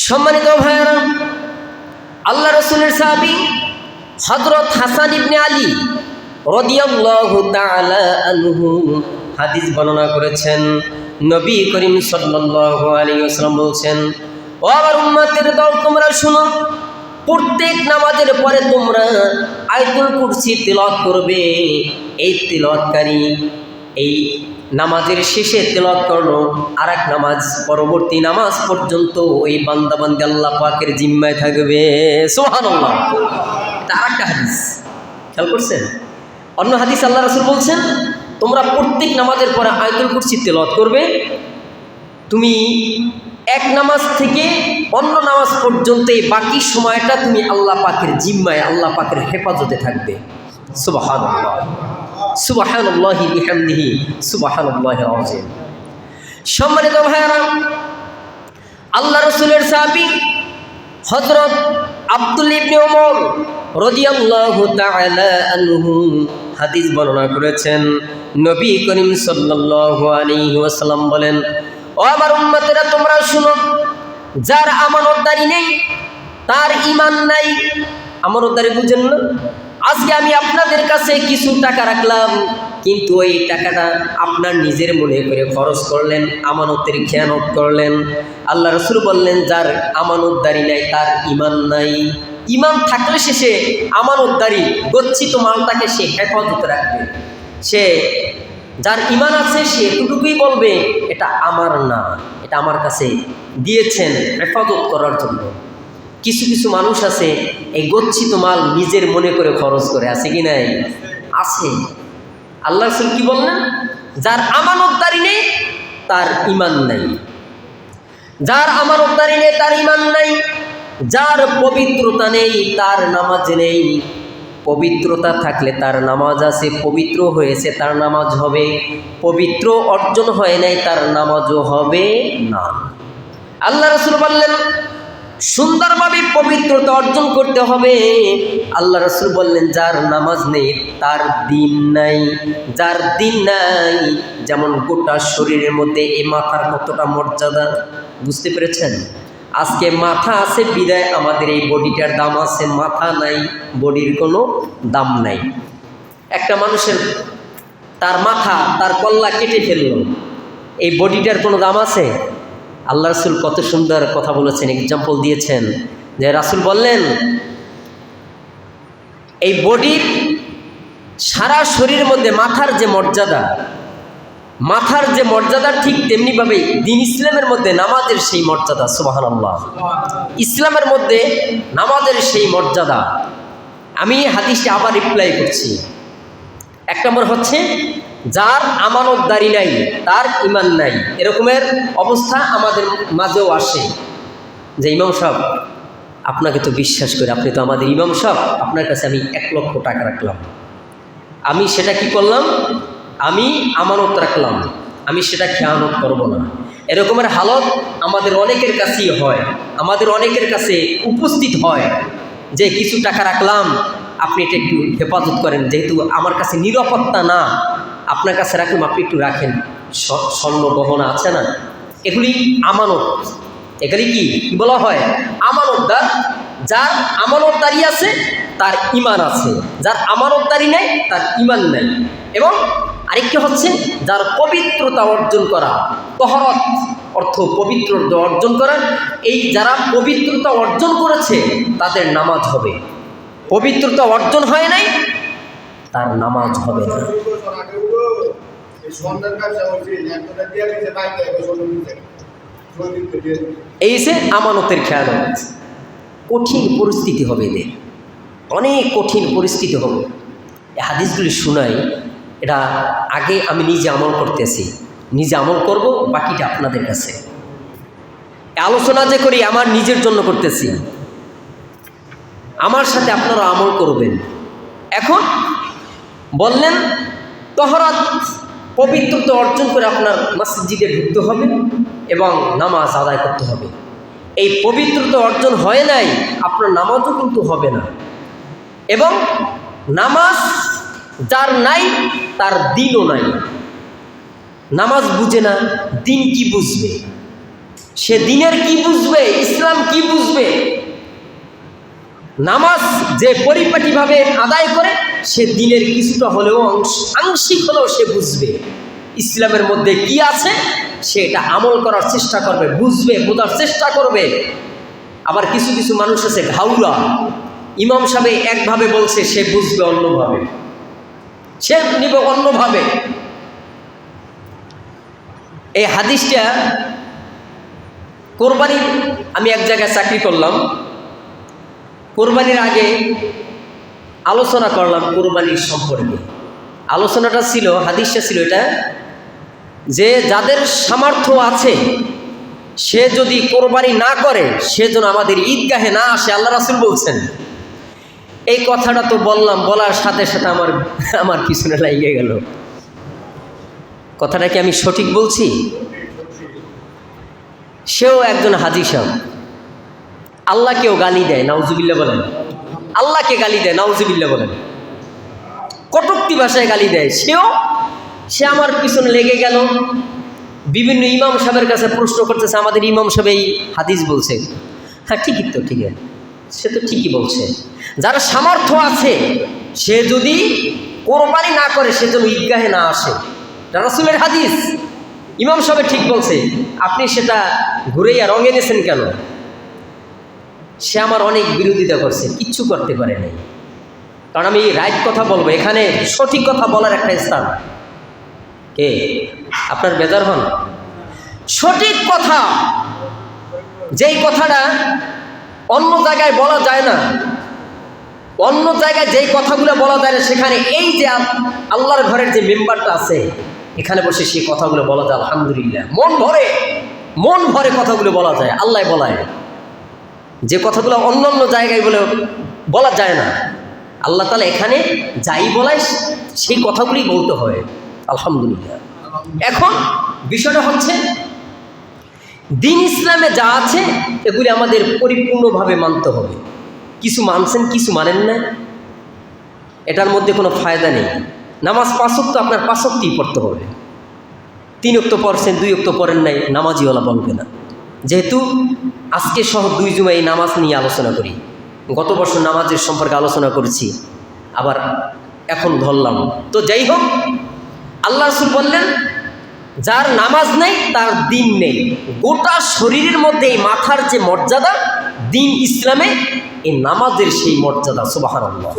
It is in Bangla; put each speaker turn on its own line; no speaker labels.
সম্মানিত ভাইয়েরা, আল্লাহ রাসূলের সাহাবী হযরত হাসান ইবনে আলী রাদিয়াল্লাহু তাআলা আনহু হাদিস বর্ণনা করেছেন। নবী করিম সাল্লাল্লাহু আলাইহি ওয়াসাল্লাম বলছেন, ও আমার উম্মতের দল, তোমরা শুনো, প্রত্যেক নামাজের পরে তোমরা আয়াতুল কুরসি তিলাওয়াত করবে। এই তিলাওয়াতকারী এই নামাজের শেষে তিলাওয়াত করলো, আর এক নামাজ পরবর্তী নামাজ পর্যন্ত ওই বান্দাবান্দি আল্লাহ পাকের জিম্মায় থাকবে। সুবহানাল্লাহ। এটা আরেকটা হাদিস, খেয়াল করছেন? অন্য হাদিস আল্লাহ রাসূল বলছেন, তোমরা প্রত্যেক নামাজের পরে আয়াতুল কুরসি তিলাওয়াত করবে। তুমি এক নামাজ থেকে অন্য নামাজ পর্যন্ত এই বাকি সময়টা তুমি আল্লাহ পাকের জিম্মায়, আল্লাহ পাকের হেফাজতে থাকবে। সুবহানাল্লাহ, সুবহানাল্লাহি বিহামদিহি, সুবহানাল্লাহিল আযীম। সম্মানিত ভাইয়েরা, আল্লাহ রাসূলের সাহাবী হযরত আব্দুল্লাহ ইবনে ওমর রাদিয়াল্লাহু তাআলা আনহু হাদিস বর্ণনা করেছেন। নবী করিম সাল্লাল্লাহু আলাইহি ওয়াসাল্লাম বলেন, ও আমার উম্মতেরা, তোমরা শুনো, যার আমানতদারি নেই তার ঈমান নাই। আমানতদারি বুঝেন না? আজকে আমি আপনাদের কাছে কিছু টাকা রাখলাম, কিন্তু ওই টাকাটা আপনার নিজের মনে করে খরচ করলেন, আমানতের খেয়ানত করলেন। আল্লাহ রাসূল বললেন, যার আমানতদারি নাই তার ঈমান নাই। ঈমান থাকলে সে আমানতদারি গচ্ছিত মালটাকে সে হেফাজতে রাখবে। সে যার ঈমান আছে সে এতটুকুই বলবে, এটা আমার না, এটা আমার কাছে দিয়েছেন হেফাজত করার জন্য। কিছু কিছু মানুষ আছে এই গচ্ছিত মাল নিজের মনে করে খরচ করে, আছে কি নাই? আছে। আল্লাহ রাসূল কি বললেন? যার আমানতদারি নেই তার ঈমান নাই। যার আমানতদারি নেই তার ঈমান নাই। যার পবিত্রতা নেই তার নামাজ নেই। পবিত্রতা থাকলে তার নামাজ আছে, পবিত্র হয়েছে তার নামাজ হবে। পবিত্র অর্জন হয় নাই তার নামাজও হবে না। আল্লাহ রাসূল বললেন, সুন্দরভাবে পবিত্রতা অর্জন করতে হবে। আল্লাহ রাসূল বললেন, যার নামাজ নেই তার দিন নাই। যার দিন নাই, যেমন গোটা শরীরের মধ্যে এই মাথার কতটা মর্যাদা, বুঝতে পেরেছেন? আজকে মাথা আছে বিদায় আমাদের এই বডিটার দাম আছে, মাথা নাই বডির কোনো দাম নাই। একটা মানুষের তার মাথা, তার কল্লা কেটে ফেললো, এই বডিটার কোনো দাম আছে? আল্লাহ রাসূল কত সুন্দর কথা বলেছেন, এক্সাম্পল দিয়েছেন। যে রাসূল বললেন, এই বডির সারা শরীরের মধ্যে মাথার যে মর্যাদা, মাথার যে মর্যাদা, ঠিক তেমনিভাবে দিন ইসলামের মধ্যে নামাজের সেই মর্যাদা। সুবহানাল্লাহ। ইসলামের মধ্যে নামাজের সেই মর্যাদা। আমি হাদিসটি আবার রিপ্লাই করছি। এক নম্বর হচ্ছে, যার আমানতদারি নাই তার ঈমান নাই। এরকমের অবস্থা আমাদের মাঝেও আসে যে, ইমাম সাহেব, আপনাকে তো বিশ্বাস করি, আপনি তো আমাদের ইমাম সাহেব, আপনার কাছে আমি 1 লক্ষ টাকা রাখলাম, আমি সেটা কি করলাম? আমি আমানত রাখলাম, আমি সেটা খেয়ানত করব না। এরকমের হালত আমাদের অনেকের কাছেই হয়, আমাদের অনেকের কাছে উপস্থিত হয় যে কিছু টাকা রাখলাম, আপনি এটা একটু হেফাজত করেন, যেহেতু আমার কাছে নিরাপত্তা না, আপনার কাছে রাখলাম, আপনি একটু রাখেন। স্বর্ণ গহনা আছে না, এগুলি আমানত। এগুলি কি বলা হয়? আমানতদার। যার আমানতদারি আছে তার ঈমান আছে, যার আমানতদারি নেই তার ঈমান নেই। এবং আরেকটি হচ্ছে, যার পবিত্রতা অর্জন করা, তহরত অর্থ পবিত্রতা অর্জন করা। এই যারা পবিত্রতা অর্জন করেছে তাদের নামাজ হবে। পবিত্রতা অর্জন হয় নাই, তার নামাজ হবে না। এই যে আমানতের খেয়ানত, কঠিন পরিস্থিতি হবে এদের, অনেক কঠিন পরিস্থিতি হবে। এই হাদিসগুলি শোনাই, এটা আগে আমি নিজে আমল করতেছি, নিজে আমল করব, বাকিটা আপনাদের কাছে। আলোচনা যে করি আমার নিজের জন্য করতেছি, আমার সাথে আপনারা আমল করবেন। এখন বললেন, তহরাত পবিত্রতা অর্জন করে আপনার মসজিদে ঢুকতে হবে এবং নামাজ আদায় করতে হবে। এই পবিত্রতা অর্জন হয় নাই, আপনার নামাজও কিন্তু হবে না। এবং নামাজ যার নাই তার দিনও নাই। নামাজ বুঝে না, দিন কি বুঝবে? সে দিনের কি বুঝবে, ইসলাম কি বুঝবে? নামাজ যে পরিপাটিভাবে আদায় করে সে দিনের কিছুটা হলেও আংশিক হলেও সে বুঝবে ইসলামের মধ্যে কি আছে, সে এটা আমল করার চেষ্টা করবে, বুঝবে, বোঝার চেষ্টা করবে। আবার কিছু কিছু মানুষ আছে ঘাউলা, ইমাম সাহেব একভাবে বলছে সে বুঝবে অন্যভাবে, সে নিবে অন্যভাবে। এই হাদিসটা কোরবানির, আমি এক জায়গায় চাকরি করলাম, কোরবানির আগে আলোচনা করলাম কোরবানির সম্পর্কে। আলোচনাটা ছিল, হাদিসটা ছিল এটা যে যাদের সামর্থ্য আছে সে যদি কোরবানি না করে সে যেন আমাদের ঈদগাহে না আসে, আল্লাহ রাসূল বলছেন। এই কথাটা তো বললাম, বলার সাথে সাথে আমার পিছনে লাগিয়ে গেল। কথাটা কি আমি সঠিক বলছি? সেও একজন হাজী সাহেব, আল্লাহকেও গালি দেয়, নাউজুবিল্লাহ বলেন। আল্লাহকে গালি দেয়, নাউজুবিল্লাহ বলেন। কটূক্তি ভাষায় গালি দেয়। সে আমার পিছনে লেগে গেল, বিভিন্ন ইমাম সাহেবের কাছে প্রশ্ন করতেছে, আমাদের ইমাম সাহেব এই হাদিস বলছে। হ্যাঁ ঠিকই তো, ঠিক আছে, সে তো ঠিকই বলছে। যার সামর্থ্য আছে সে যদি কোরবানি না করে সে যেন ঈদগাহে না আসে, রাসূলের হাদিস। ইমাম সাহেব ঠিক বলছে, আপনি সেটা ঘুরাইয়া রঙে নিয়েছেন কেন? সে আমার অনেক বিরোধিতা করছে, কিচ্ছু করতে পারে নাই। কারণ আমি রাইট কথা বলবো, এখানে সঠিক কথা বলার একটা স্থান। কে আপনার বেজার হন? সঠিক কথা, যেই কথাটা অন্য জায়গায় বলা যায় না, অন্য জায়গায় যেই কথাগুলো বলা যায় না, সেখানে এই যে আল্লাহর ঘরের যে মেম্বারটা আছে এখানে বসে সেই কথাগুলো বলা যায় আলহামদুলিল্লাহ, মন ভরে কথাগুলো বলা যায়। আল্লাহ বলায় যে কথাগুলো অন্য অন্য জায়গায় বলা যায় না, আল্লাহ তাআলা এখানে যাই বলায় সেই কথাগুলি বলতে হয়, আলহামদুলিল্লাহ। এখন বিষয়টা হচ্ছে দিন ইসলামে যা আছে এগুলি আমাদের পরিপূর্ণভাবে মানতে হবে। কিছু মানছেন, কিছু মানেন না, এটার মধ্যে কোনো ফায়দা নেই। নামাজ 5 ওয়াক্ত আপনার 5 ওয়াক্তই পড়তে হবে। 3 ওয়াক্ত পড়ছেন, 2 ওয়াক্ত পড়েন নাই, নামাজিওয়ালা বলবে না। যেহেতু আজকে সহ 2 জুমা এই নামাজ নিয়ে আলোচনা করি, গত বছর নামাজের সম্পর্কে আলোচনা করেছি, আবার এখন ধরলাম। তো যাই হোক, আল্লাহ রাসূল বললেন যার নামাজ নেই তার দিন নেই। গোটা শরীরের মধ্যে এই মাথার যে মর্যাদা দিন ইসলামে, এই নামাজের সেই মর্যাদা, সুবহানাল্লাহ।